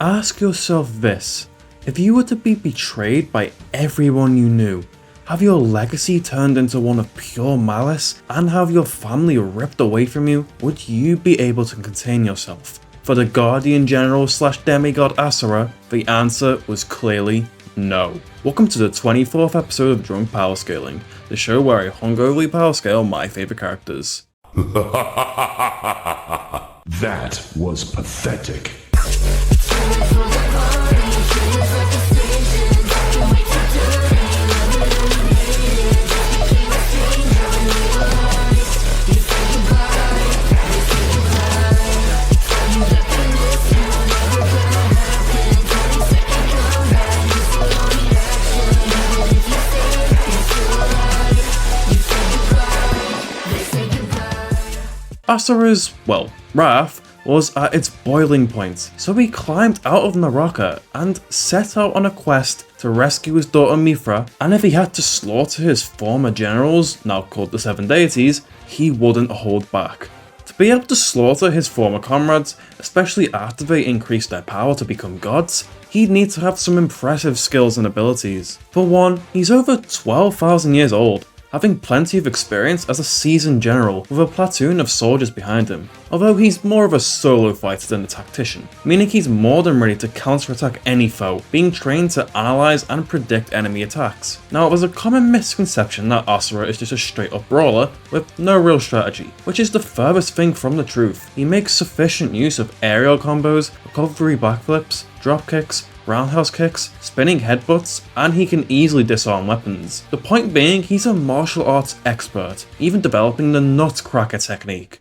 Ask yourself this: if you were to be betrayed by everyone you knew, have your legacy turned into one of pure malice, and have your family ripped away from you, would you be able to contain yourself? For the Guardian General / demigod Asura, the answer was clearly no. Welcome to the 24th episode of Drunk Powerscaling, the show where I hungrily powerscale my favourite characters. That was pathetic. Asura's, wrath was at its boiling point, so he climbed out of Naraka and set out on a quest to rescue his daughter Mithra, and if he had to slaughter his former generals, now called the Seven Deities, he wouldn't hold back. To be able to slaughter his former comrades, especially after they increased their power to become gods, he'd need to have some impressive skills and abilities. For one, he's over 12,000 years old, having plenty of experience as a seasoned general with a platoon of soldiers behind him, although he's more of a solo fighter than a tactician, meaning he's more than ready to counterattack any foe, being trained to analyze and predict enemy attacks. Now, there's a common misconception that Asura is just a straight up brawler with no real strategy, which is the furthest thing from the truth. He makes sufficient use of aerial combos, recovery backflips, drop kicks, roundhouse kicks, spinning headbutts, and he can easily disarm weapons. The point being, he's a martial arts expert, even developing the nutcracker technique.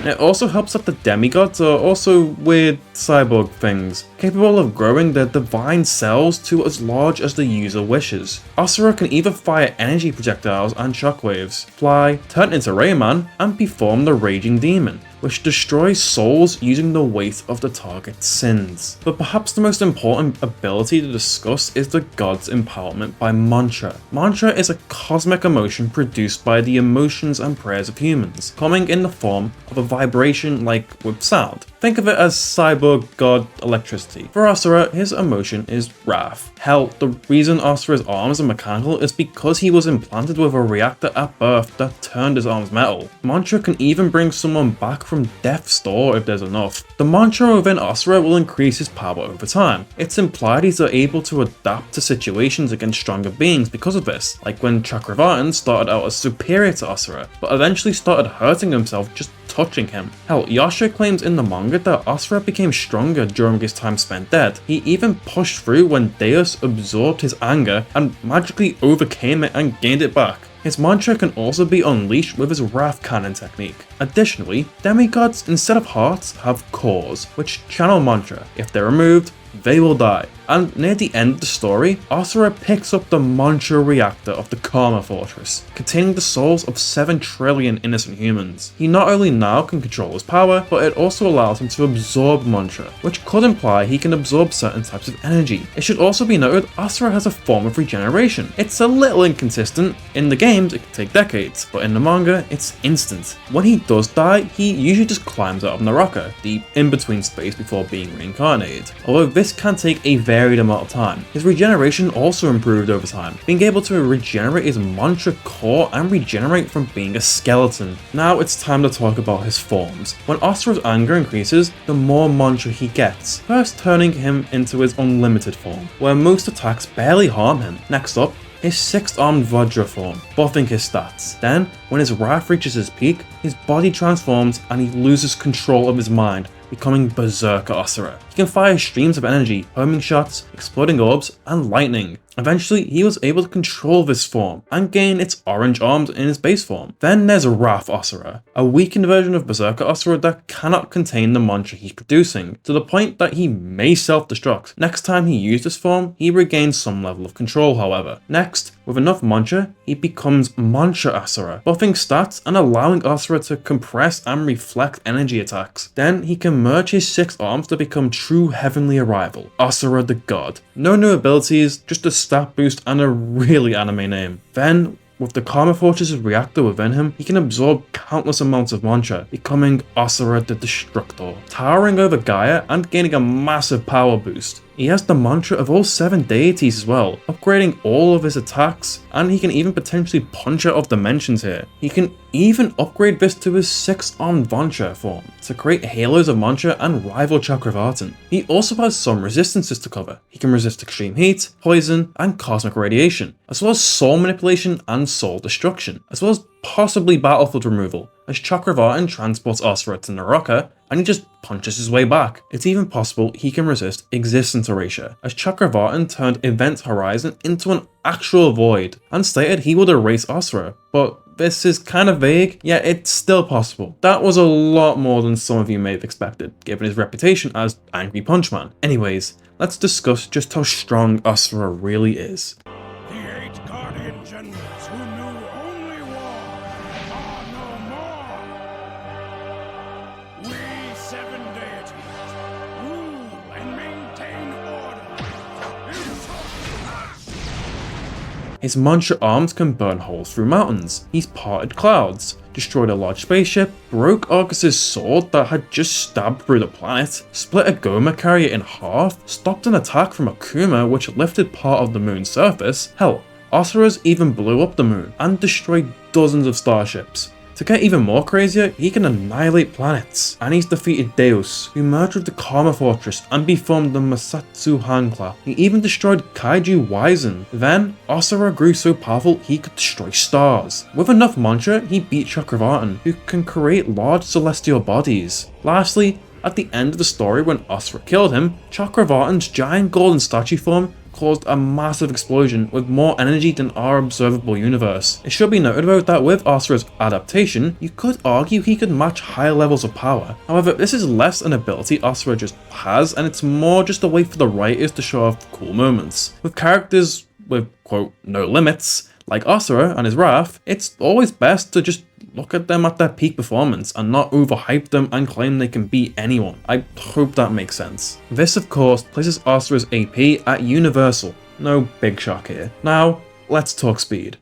It also helps that the demigods are also weird cyborg things, capable of growing their divine cells to as large as the user wishes. Asura can either fire energy projectiles and shockwaves, fly, turn into Rayman, and perform the Raging Demon, which destroys souls using the weight of the target's sins. But perhaps the most important ability to discuss is the god's empowerment by mantra. Mantra is a cosmic emotion produced by the emotions and prayers of humans, coming in the form of a vibration like with sound. Think of it as cyborg god electricity. For Asura, his emotion is wrath. Hell, the reason Asura's arms are mechanical is because he was implanted with a reactor at birth that turned his arms metal. Mantra can even bring someone back from death's door if there's enough. The mantra within Asura will increase his power over time. It's implied he's able to adapt to situations against stronger beings because of this, like when Chakravartin started out as superior to Asura, but eventually started hurting himself just touching him. Hell, Yasha claims in the manga that Asura became stronger during his time spent dead. He even pushed through when Deus absorbed his anger and magically overcame it and gained it back. His mantra can also be unleashed with his Wrath Cannon technique. Additionally, demigods instead of hearts have cores, which channel mantra. If they're removed, they will die. And near the end of the story, Asura picks up the mantra reactor of the Karma Fortress, containing the souls of 7 trillion innocent humans. He not only now can control his power, but it also allows him to absorb mantra, which could imply he can absorb certain types of energy. It should also be noted, Asura has a form of regeneration. It's a little inconsistent. In the games, it can take decades, but in the manga, it's instant. When he does die, he usually just climbs out of Naraka, the in-between space before being reincarnated. Although this can take a varied amount of time. His regeneration also improved over time, being able to regenerate his mantra core and regenerate from being a skeleton. Now it's time to talk about his forms. When Asura's anger increases, the more mantra he gets, first turning him into his unlimited form, where most attacks barely harm him. Next up, his 6-armed Vajra form, buffing his stats. Then, when his wrath reaches its peak, his body transforms and he loses control of his mind, becoming Berserker Asura. He can fire streams of energy, homing shots, exploding orbs, and lightning. Eventually, he was able to control this form and gain its orange arms in his base form. Then there's Wrath Asura, a weakened version of Berserker Asura that cannot contain the mantra he's producing, to the point that he may self-destruct. Next time he used this form, he regains some level of control, however. Next, with enough mantra, he becomes Mantra Asura, buffing stats and allowing Asura to compress and reflect energy attacks. Then he can merge his 6 arms to become true heavenly arrival, Asura the God. No new abilities, just a stat boost and a really anime name. Then, with the Karma Fortress's reactor within him, he can absorb countless amounts of mantra, becoming Asura the Destructor, towering over Gaia and gaining a massive power boost. He has the mantra of all 7 deities as well, upgrading all of his attacks, and he can even potentially punch out of dimensions here. He can even upgrade this to his 6-armed mantra form to create halos of mantra and rival Chakravartin. He also has some resistances to cover. He can resist extreme heat, poison, and cosmic radiation, as well as soul manipulation and soul destruction, as well as possibly battlefield removal, as Chakravartin transports Asura to Naraka and he just punches his way back. It's even possible he can resist existence erasure, as Chakravartin turned Event Horizon into an actual void and stated he would erase Asura, but this is kind of vague, yet it's still possible. That was a lot more than some of you may have expected, given his reputation as Angry Punchman. Anyways, let's discuss just how strong Asura really is. The 8 guardian generals who knew only war are no more. We 7 deities rule and maintain order. His mantra arms can burn holes through mountains. He's parted clouds, destroyed a large spaceship, broke Argus's sword that had just stabbed through the planet, split a Goma carrier in half, stopped an attack from Akuma which lifted part of the moon's surface. Hell, Asura's even blew up the moon and destroyed dozens of starships. To get even more crazier, he can annihilate planets, and he's defeated Deus, who merged with the Karma Fortress and reformed the Masatsu Hankla. He even destroyed Kaiju Wizen. Then, Asura grew so powerful he could destroy stars. With enough mantra, he beat Chakravartin, who can create large celestial bodies. Lastly, at the end of the story when Asura killed him, Chakravartin's giant golden statue form caused a massive explosion with more energy than our observable universe. It should be noted though that with Asura's adaptation, you could argue he could match higher levels of power. However, this is less an ability Asura just has, and it's more just a way for the writers to show off cool moments. With characters with, quote, no limits, like Asura and his Wrath, it's always best to just look at them at their peak performance and not overhype them and claim they can beat anyone. I hope that makes sense. This of course places Asura's AP at universal. No big shock here. Now, let's talk speed.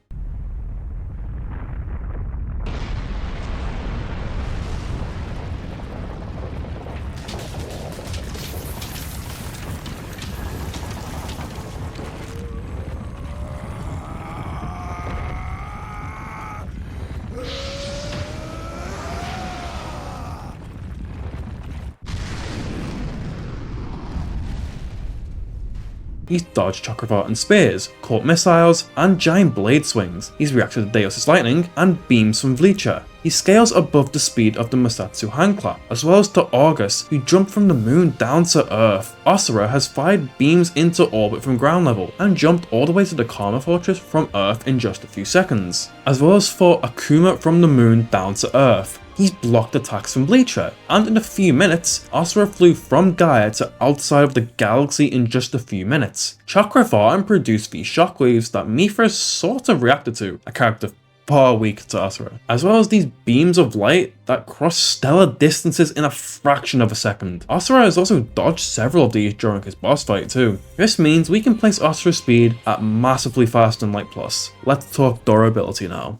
He's dodged Chakravartin spears, caught missiles, and giant blade swings. He's reacted to Deus' lightning and beams from Vlicha. He scales above the speed of the Masatsu Hankla, as well as to Argus, who jumped from the moon down to Earth. Asura has fired beams into orbit from ground level, and jumped all the way to the Karma Fortress from Earth in just a few seconds, as well as for Akuma from the moon down to Earth. He's blocked attacks from Bleacher, and in a few minutes, Asura flew from Gaia to outside of the galaxy in just a few minutes. Chakravartin produced these shockwaves that Mithras sort of reacted to, a character far weaker to Asura, as well as these beams of light that cross stellar distances in a fraction of a second. Asura has also dodged several of these during his boss fight too. This means we can place Asura's speed at massively faster than Light Plus. Let's talk durability now.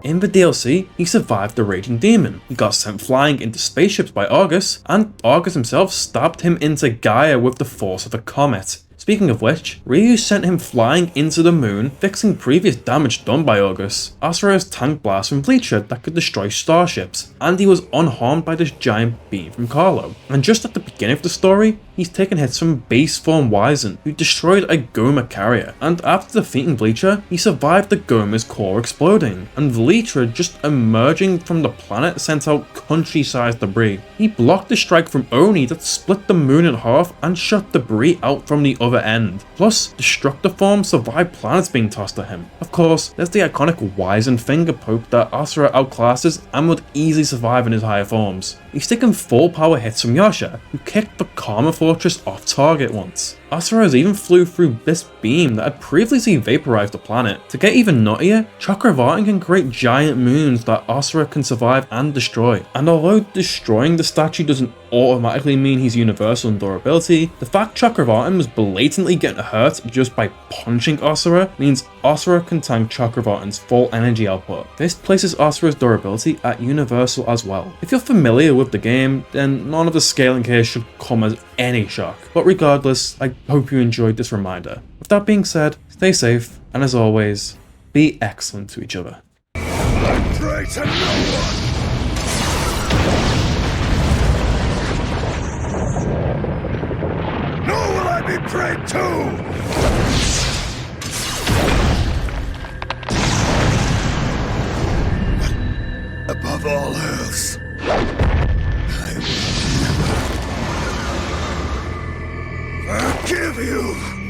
In the DLC, he survived the Raging Demon. He got sent flying into spaceships by Argus, and Argus himself stabbed him into Gaia with the force of a comet. Speaking of which, Ryu sent him flying into the moon, fixing previous damage done by Argus. Asura has tank blast from Bleacher that could destroy starships, and he was unharmed by this giant beam from Carlo. And just at the beginning of the story, he's taken hits from base form Wizen, who destroyed a Goma carrier, and after defeating Bleacher, he survived the Goma's core exploding, and Bleacher just emerging from the planet sent out country-sized debris. He blocked the strike from Oni that split the moon in half and shot debris out from the other end. Plus, Destructor form survived planets being tossed at him. Of course, there's the iconic Wizen finger poke that Asura outclasses and would easily survive in his higher forms. He's taken full power hits from Yasha, who kicked the Karma Fortress off target once. Asura even flew through this beam that had previously vaporized the planet. To get even nuttier, Chakravartin can create giant moons that Asura can survive and destroy. And although destroying the statue doesn't automatically mean he's universal in durability, the fact Chakravartin was blatantly getting hurt just by punching Asura means Asura can tank Chakravartin's full energy output. This places Asura's durability at universal as well. If you're familiar with the game, then none of the scaling here should come as any shock. But regardless, I hope you enjoyed this reminder. With that being said, stay safe, and as always, be excellent to each other. I pray to no one! Nor will I be prayed to! Above all else, I will never forgive you!